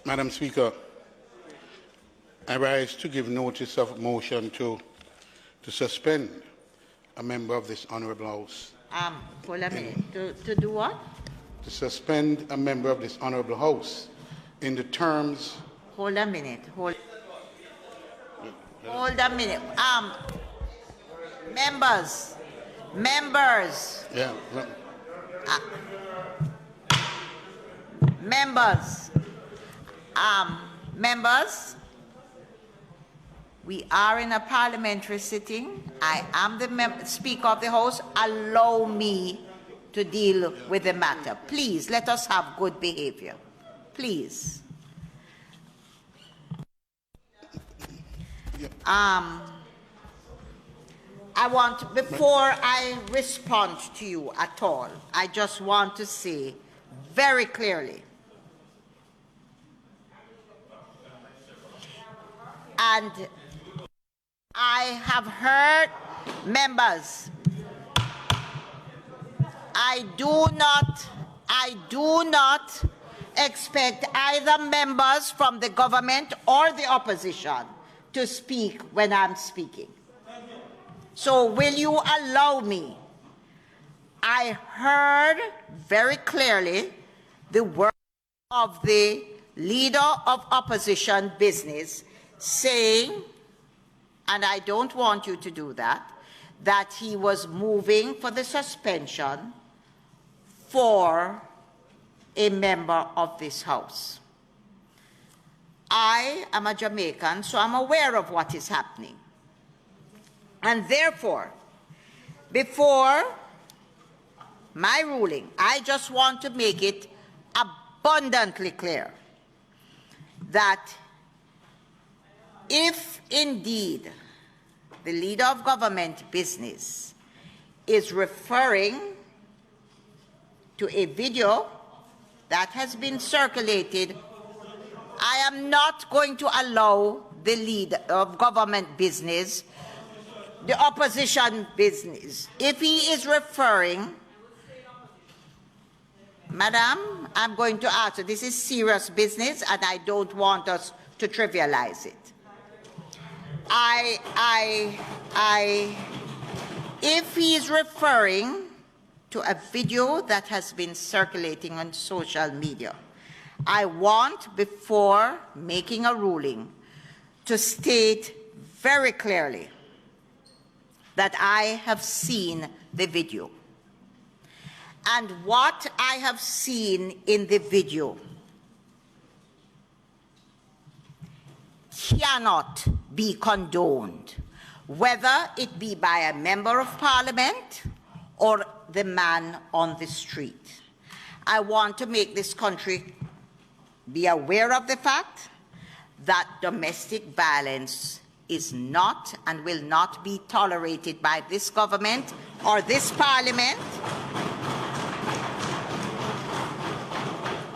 Madam Speaker, I rise to give notice of motion to suspend a member of this Honourable House. Hold a minute. To do what? To suspend a member of this Honourable House in the terms. Hold a minute. Hold a minute. Members. Yeah. Members, we are in a parliamentary sitting. I am the Speaker of the House. Allow me to deal with the matter. Please, let us have good behavior. Please. Before I respond to you at all, I just want to say very clearly, and I have heard members, I do not expect either members from the government or the opposition to speak when I'm speaking. So will you allow me? I heard very clearly the word of the leader of opposition business saying, and I don't want you to do that, that he was moving for the suspension for a member of this House. I am a Jamaican, so I'm aware of what is happening. And therefore, before my ruling, I just want to make it abundantly clear that if indeed the leader of government business is referring to a video that has been circulated, I am not going to allow the leader of government business, the opposition business, if he is referring, Madam, I'm going to answer. This is serious business and I don't want us to trivialize it. If he is referring to a video that has been circulating on social media, I want, before making a ruling, to state very clearly that I have seen the video. And what I have seen in the video cannot be condoned, whether it be by a member of parliament or the man on the street. I want to make this country be aware of the fact that domestic violence is not and will not be tolerated by this government or this parliament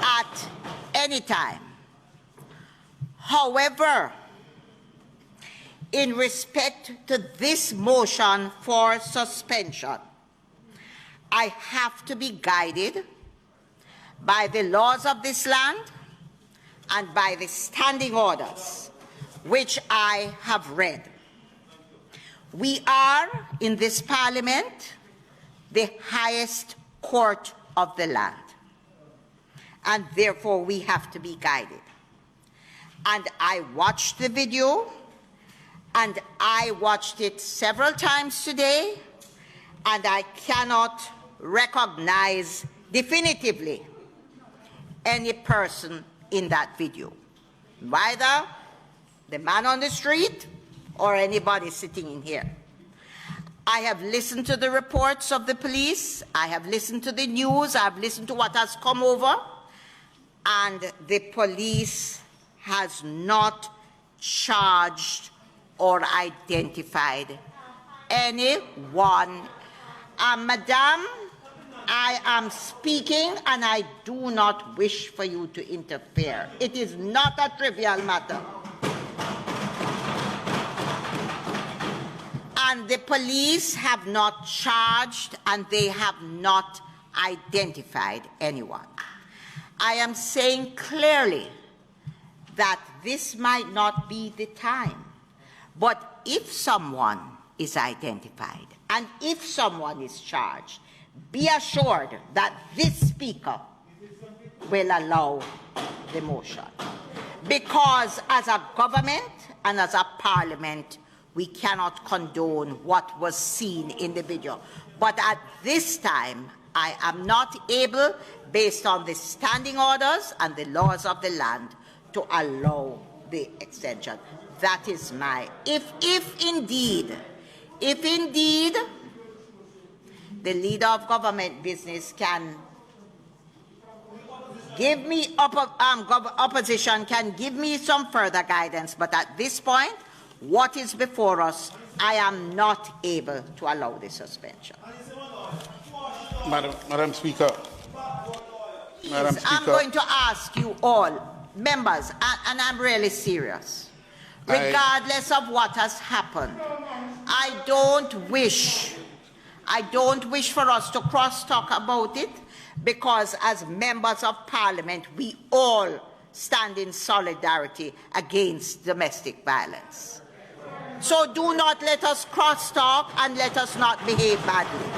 at any time. However, in respect to this motion for suspension, I have to be guided by the laws of this land and by the standing orders which I have read. We are, in this parliament, the highest court of the land, and therefore we have to be guided. And I watched the video, and I watched it several times today, and I cannot recognize definitively any person in that video, either the man on the street or anybody sitting in here. I have listened to the reports of the police, I have listened to the news, I have listened to what has come over, and the police has not charged or identified anyone. Madam, I am speaking and I do not wish for you to interfere. It is not a trivial matter. And the police have not charged and they have not identified anyone. I am saying clearly that this might not be the time. But if someone is identified and if someone is charged, be assured that this Speaker will allow the motion. Because as a government and as a parliament, we cannot condone what was seen in the video. But at this time, I am not able, based on the standing orders and the laws of the land, to allow the extension. That is my, if indeed the leader of government business can give me, opposition can give me some further guidance, but at this point, what is before us, I am not able to allow the suspension. Madam Speaker. Madam Speaker. I'm going to ask you all, members, and I'm really serious, regardless of what has happened, I don't wish for us to cross-talk about it, because as members of parliament, we all stand in solidarity against domestic violence. So do not let us cross-talk and let us not behave badly.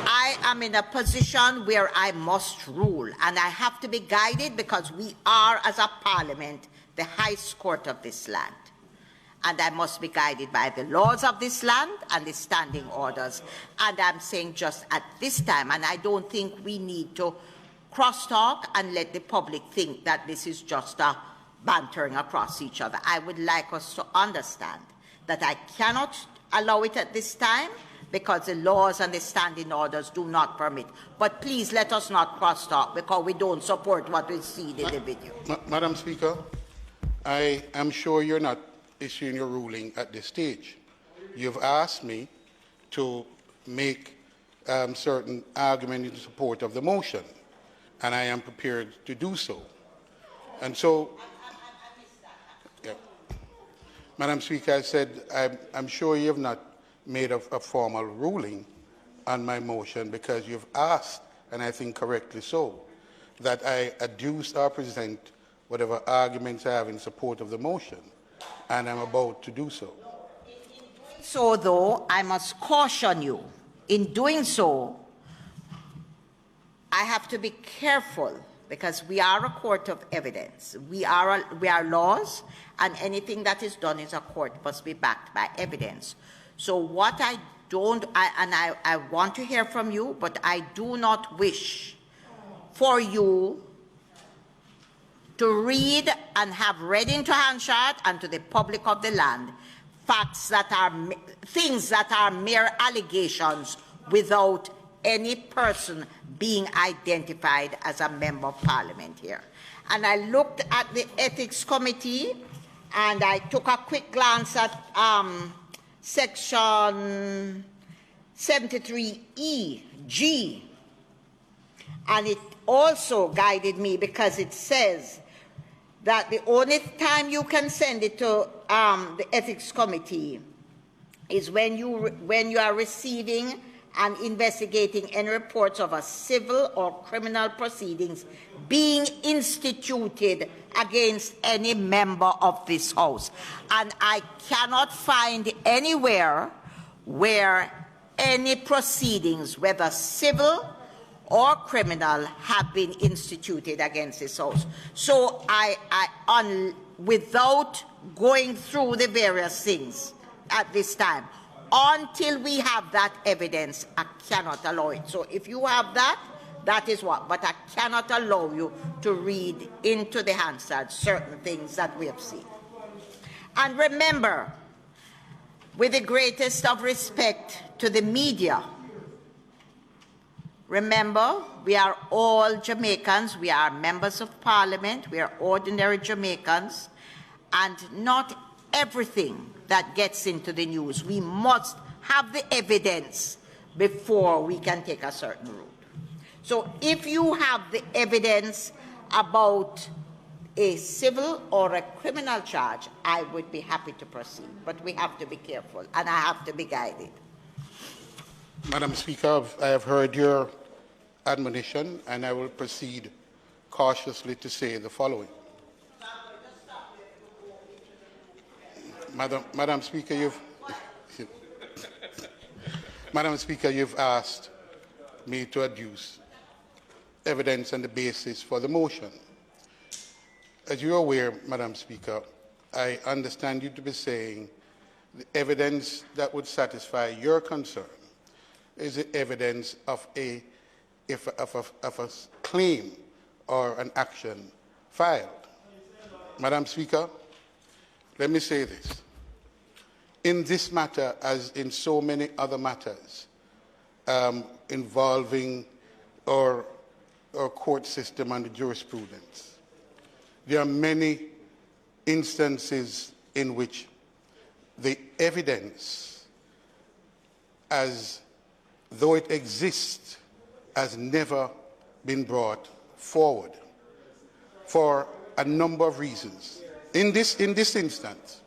I am in a position where I must rule, and I have to be guided because we are, as a parliament, the highest court of this land. And I must be guided by the laws of this land and the standing orders. And I'm saying just at this time, and I don't think we need to crosstalk and let the public think that this is just a bantering across each other. I would like us to understand that I cannot allow it at this time because the laws and the standing orders do not permit. But please let us not crosstalk because we don't support what we see in the video. Madam Speaker, I am sure you're not issuing your ruling at this stage. You've asked me to make certain arguments in support of the motion, and I am prepared to do so. And so, yeah. Madam Speaker, I said I'm sure you have not made a formal ruling on my motion because you've asked, and I think correctly so, that I adduce or present whatever arguments I have in support of the motion, and I'm about to do so. So, though, I must caution you, in doing so, I have to be careful because we are a court of evidence. We are laws, and anything that is done in a court must be backed by evidence. So what I want to hear from you, but I do not wish for you to read and have read into handshot and to the public of the land facts that are things that are mere allegations without any person being identified as a member of parliament here. And I looked at the ethics committee and I took a quick glance at section 73E, G, and it also guided me because it says that the only time you can send it to the ethics committee is when you are receiving and investigating any reports of a civil or criminal proceedings being instituted against any member of this House. And I cannot find anywhere where any proceedings, whether civil or criminal, have been instituted against this House. So without going through the various things at this time, until we have that evidence, I cannot allow it. So if you have that, that is what. But I cannot allow you to read into the Hansard certain things that we have seen. And remember, with the greatest of respect to the media, remember, we are all Jamaicans, we are members of parliament, we are ordinary Jamaicans, and not everything that gets into the news, we must have the evidence before we can take a certain route. So if you have the evidence about a civil or a criminal charge, I would be happy to proceed. But we have to be careful, and I have to be guided. Madam Speaker, I have heard your admonition, and I will proceed cautiously to say the following. Madam Speaker, Madam Speaker, you've asked me to adduce evidence and the basis for the motion. As you're aware, Madam Speaker, I understand you to be saying the evidence that would satisfy your concern is the evidence of a claim or an action filed. Madam Speaker, let me say this. In this matter, as in so many other matters involving our court system and the jurisprudence, there are many instances in which the evidence, as though it exists, has never been brought forward for a number of reasons. In this instance,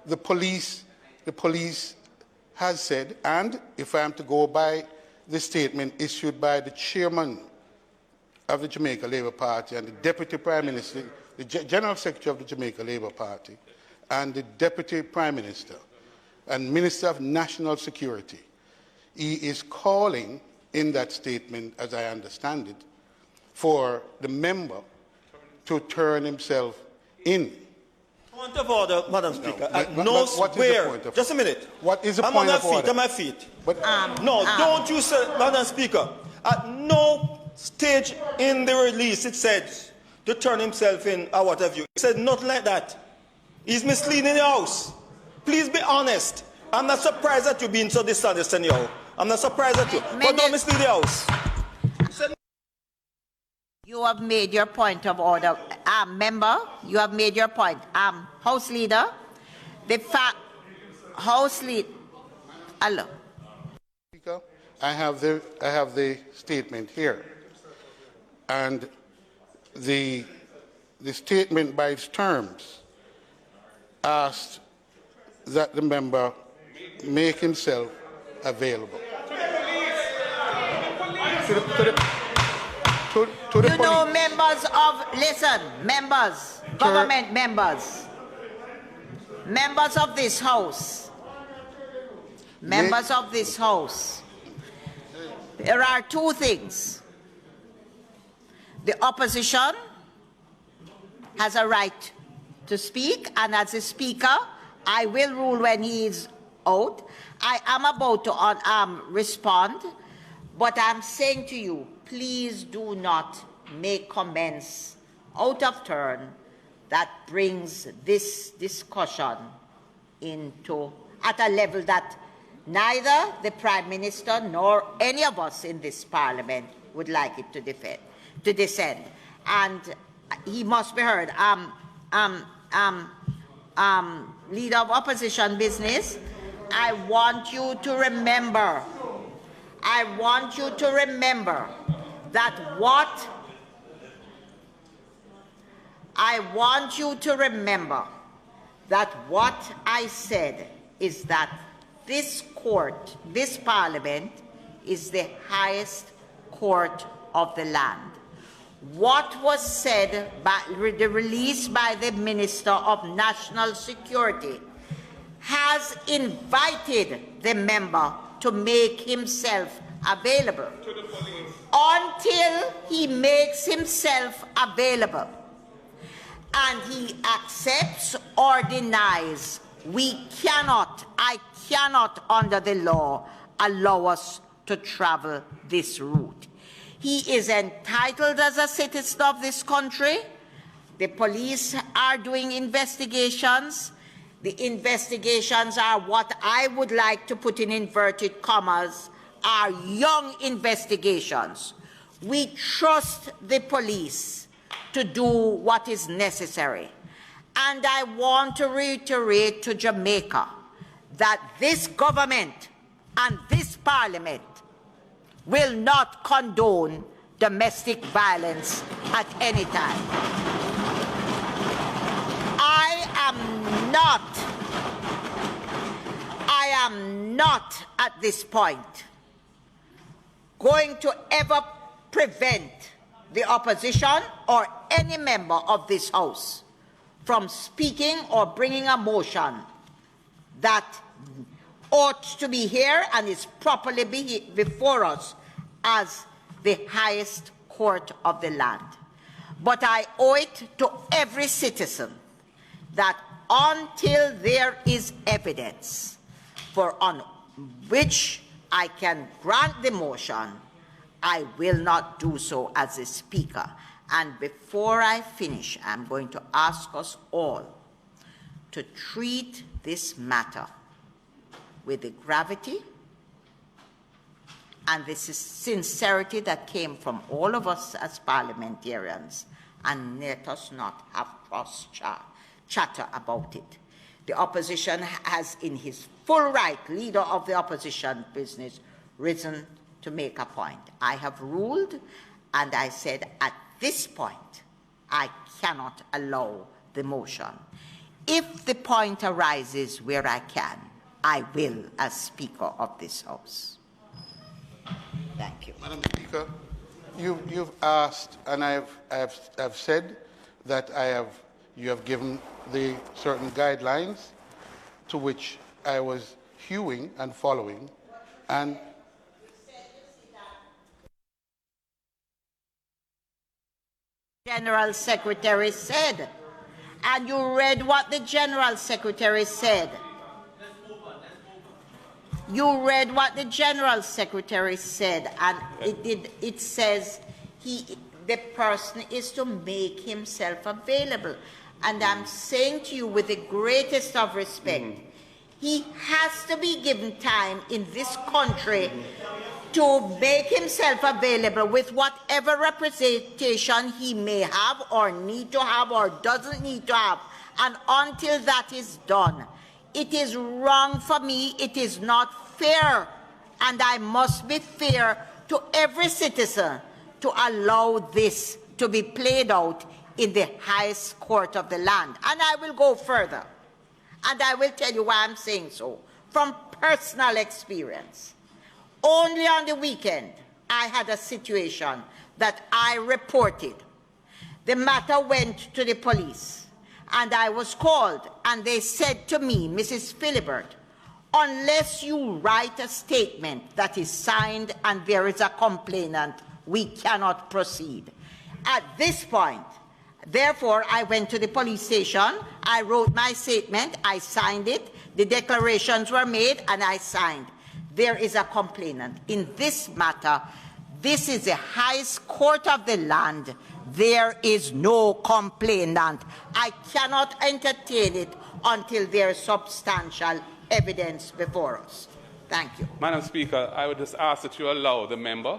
the police has said, and if I am to go by the statement issued by the chairman of the Jamaica Labour Party and the Deputy Prime Minister, the General Secretary of the Jamaica Labour Party, and the Deputy Prime Minister and Minister of National Security, he is calling in that statement, as I understand it, for the member to turn himself in. Point of order, Madam Speaker. Just a minute. What is the point of order? I'm on my feet. Don't you say, Madam Speaker, at no stage in the release it said to turn himself in or what have you. It said nothing like that. He's misleading the House. Please be honest. I'm not surprised that you're being so dishonest anyhow. I'm not surprised at you. But don't mislead the House. You have made your point of order. Member, you have made your point. House Leader, House Leader, hello. Speaker, I have the statement here. And the statement by its terms asked that the member make himself available. To the police. Members of, listen, members, government members of this House, members of this House, there are two things. The opposition has a right to speak, and as a speaker, I will rule when he is out. I am about to respond, but I'm saying to you, please do not make comments out of turn that brings this discussion into at a level that neither the Prime Minister nor any of us in this Parliament would like it to descend. And he must be heard. Leader of Opposition Business, I want you to remember that what I said is that this court, this Parliament, is the highest court of the land. What was said by the release by the Minister of National Security has invited the member to make himself available. Until he makes himself available and he accepts or denies, I cannot under the law allow us to travel this route. He is entitled as a citizen of this country. The police are doing investigations. The investigations are what I would like to put in inverted commas, are young investigations. We trust the police to do what is necessary. And I want to reiterate to Jamaica that this government and this Parliament will not condone domestic violence at any time. I am not at this point going to ever prevent the opposition or any member of this House from speaking or bringing a motion that ought to be here and is properly before us as the highest court of the land. But I owe it to every citizen that until there is evidence on which I can grant the motion, I will not do so as a speaker. And before I finish, I'm going to ask us all to treat this matter with the gravity and the sincerity that came from all of us as parliamentarians, and let us not have cross-chatter about it. The opposition has, in his full right, leader of the opposition business, risen to make a point. I have ruled, and I said at this point, I cannot allow the motion. If the point arises where I can, I will as Speaker of this House. Thank you. Madam Speaker, you've asked, and I've said that you have given the certain guidelines to which I was hewing and following, and General Secretary said, and you read what the General Secretary said. You read what the General Secretary said, and it says the person is to make himself available. And I'm saying to you with the greatest of respect, he has to be given time in this country to make himself available with whatever representation he may have or need to have or doesn't need to have. And until that is done, it is wrong for me, it is not fair, and I must be fair to every citizen to allow this to be played out in the highest court of the land. And I will go further, and I will tell you why I'm saying so. From personal experience, only on the weekend, I had a situation that I reported. The matter went to the police, and I was called, and they said to me, Mrs. Philibert, unless you write a statement that is signed and there is a complainant, we cannot proceed. At this point, therefore, I went to the police station, I wrote my statement, I signed it, the declarations were made, and I signed. There is a complainant. In this matter, this is the highest court of the land. There is no complainant. I cannot entertain it until there is substantial evidence before us. Thank you. Madam Speaker, I would just ask that you allow the member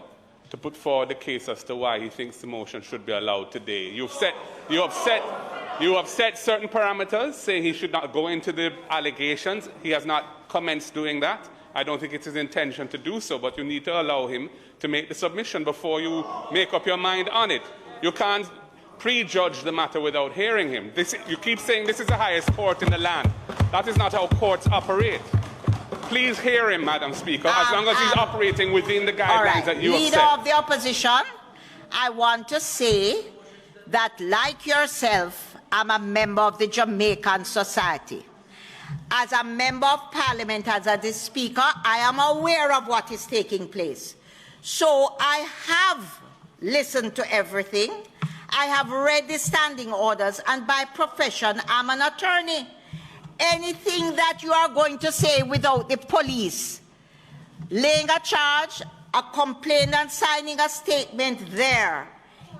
to put forward the case as to why he thinks the motion should be allowed today. You have set certain parameters, saying he should not go into the allegations. He has not commenced doing that. I don't think it's his intention to do so, but you need to allow him to make the submission before you make up your mind on it. You can't prejudge the matter without hearing him. You keep saying this is the highest court in the land. That is not how courts operate. Please hear him, Madam Speaker, as long as he's operating within the guidelines that you have set. Leader of the opposition, I want to say that, like yourself, I'm a member of the Jamaican Society. As a member of Parliament, as a Speaker, I am aware of what is taking place. So I have listened to everything. I have read the standing orders, and by profession, I'm an attorney. Anything that you are going to say without the police laying a charge, a complainant signing a statement there,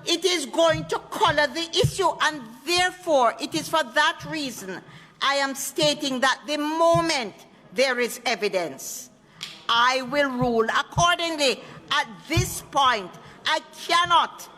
it is going to color the issue, and therefore it is for that reason I am stating that the moment there is evidence, I will rule accordingly. At this point, I cannot,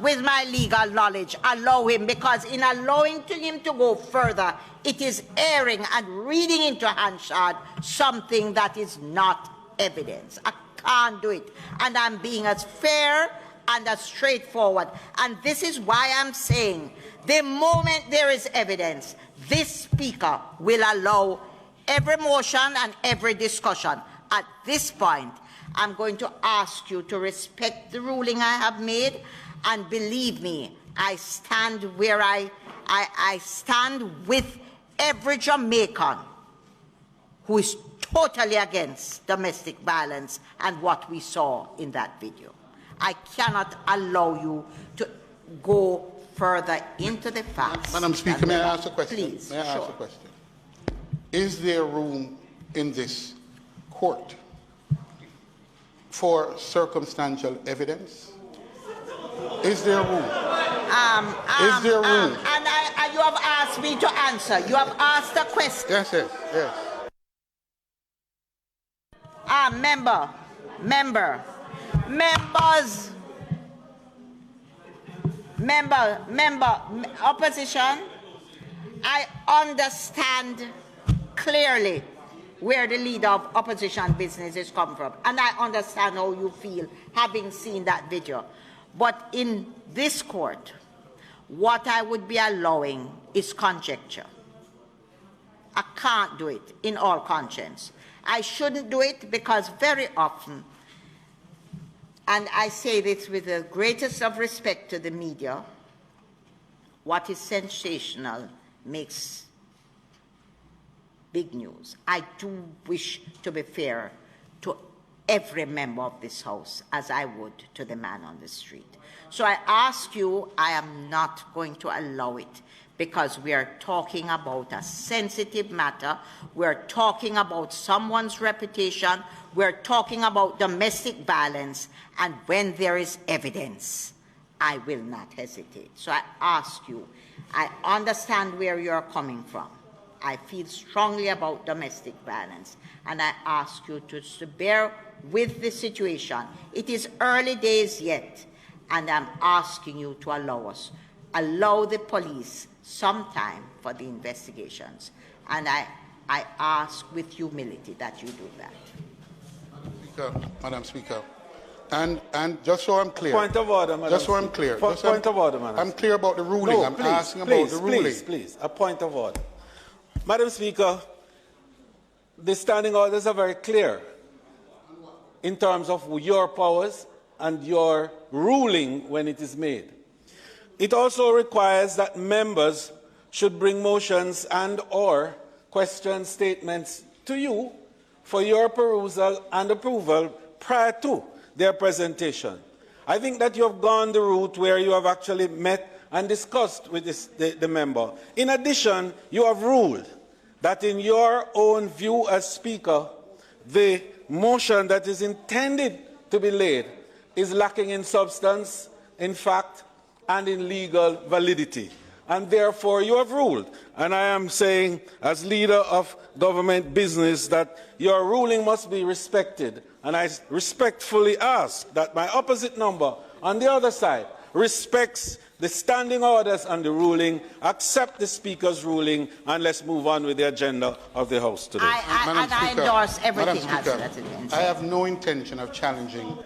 with my legal knowledge, allow him, because in allowing him to go further, it is airing and reading into Hansard something that is not evidence. I can't do it. And I'm being as fair and as straightforward. And this is why I'm saying the moment there is evidence, this Speaker will allow every motion and every discussion. At this point, I'm going to ask you to respect the ruling I have made, and believe me, I stand where I stand with every Jamaican who is totally against domestic violence and what we saw in that video. I cannot allow you to go further into the facts. Madam Speaker, may I ask a question? Please, may I ask a question? Is there room in this court for circumstantial evidence? Is there room? Is there room? And you have asked me to answer. You have asked a question. Yes, yes, yes. Opposition, I understand clearly where the leader of opposition business is coming from, and I understand how you feel having seen that video. But in this court, what I would be allowing is conjecture. I can't do it in all conscience. I shouldn't do it because very often, and I say this with the greatest of respect to the media, what is sensational makes big news. I do wish to be fair to every member of this House, as I would to the man on the street. So I ask you, I am not going to allow it, because we are talking about a sensitive matter. We're talking about someone's reputation. We're talking about domestic violence. And when there is evidence, I will not hesitate. So I ask you, I understand where you're coming from. I feel strongly about domestic violence. And I ask you to bear with the situation. It is early days yet. And I'm asking you to allow the police some time for the investigations. And I ask with humility that you do that. Madam Speaker, and just so I'm clear. Point of order, Madam Just so I'm clear. Point of order, Madam I'm clear about the ruling. No, I'm please, asking please, about the ruling. Please, a point of order. Madam Speaker, the standing orders are very clear in terms of your powers and your ruling when it is made. It also requires that members should bring motions and/or question statements to you for your perusal and approval prior to their presentation. I think that you have gone the route where you have actually met and discussed with the member. In addition, you have ruled that in your own view as Speaker, the motion that is intended to be laid is lacking in substance, in fact, and in legal validity. And therefore you have ruled. And I am saying, as leader of government business, that your ruling must be respected. And I respectfully ask that my opposite number on the other side respects the standing orders and the ruling, accept the Speaker's ruling, and let's move on with the agenda of the House today. I endorse everything that's been said. I have no intention of challenging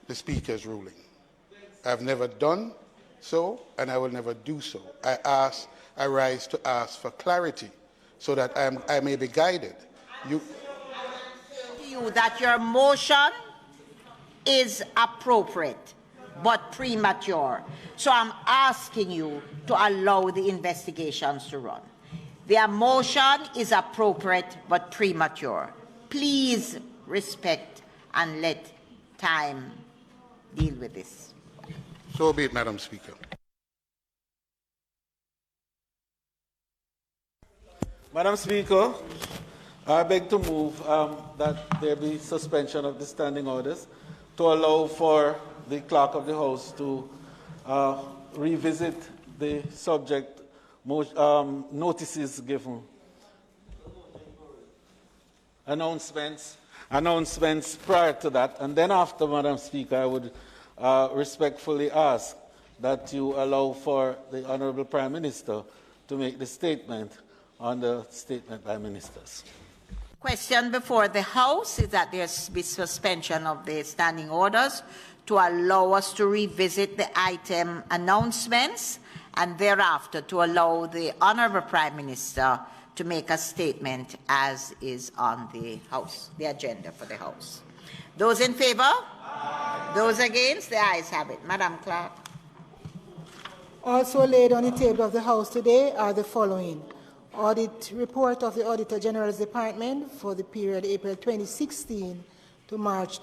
the Speaker's ruling. I've never done so, and I will never do so. I rise to ask for clarity so that I may be guided. You that your motion is appropriate but premature. So I'm asking you to allow the investigations to run. The motion is appropriate but premature. Please respect and let time deal with this. So be it, Madam Speaker. Madam Speaker, I beg to move that there be suspension of the standing orders to allow for the Clerk of the House to revisit the subject notices given. Announcements prior to that, and then after, Madam Speaker, I would respectfully ask that you allow for the Honourable Prime Minister to make the statement on the statement by ministers. Question before the House is that there be suspension of the standing orders to allow us to revisit the item announcements, and thereafter to allow the Honourable Prime Minister to make a statement as is on the House, the agenda for the House. Those in favor? Aye. Those against? The ayes have it. Madam Clerk. Also laid on the table of the House today are the following. Audit report of the Auditor General's Department for the period April 2016 to March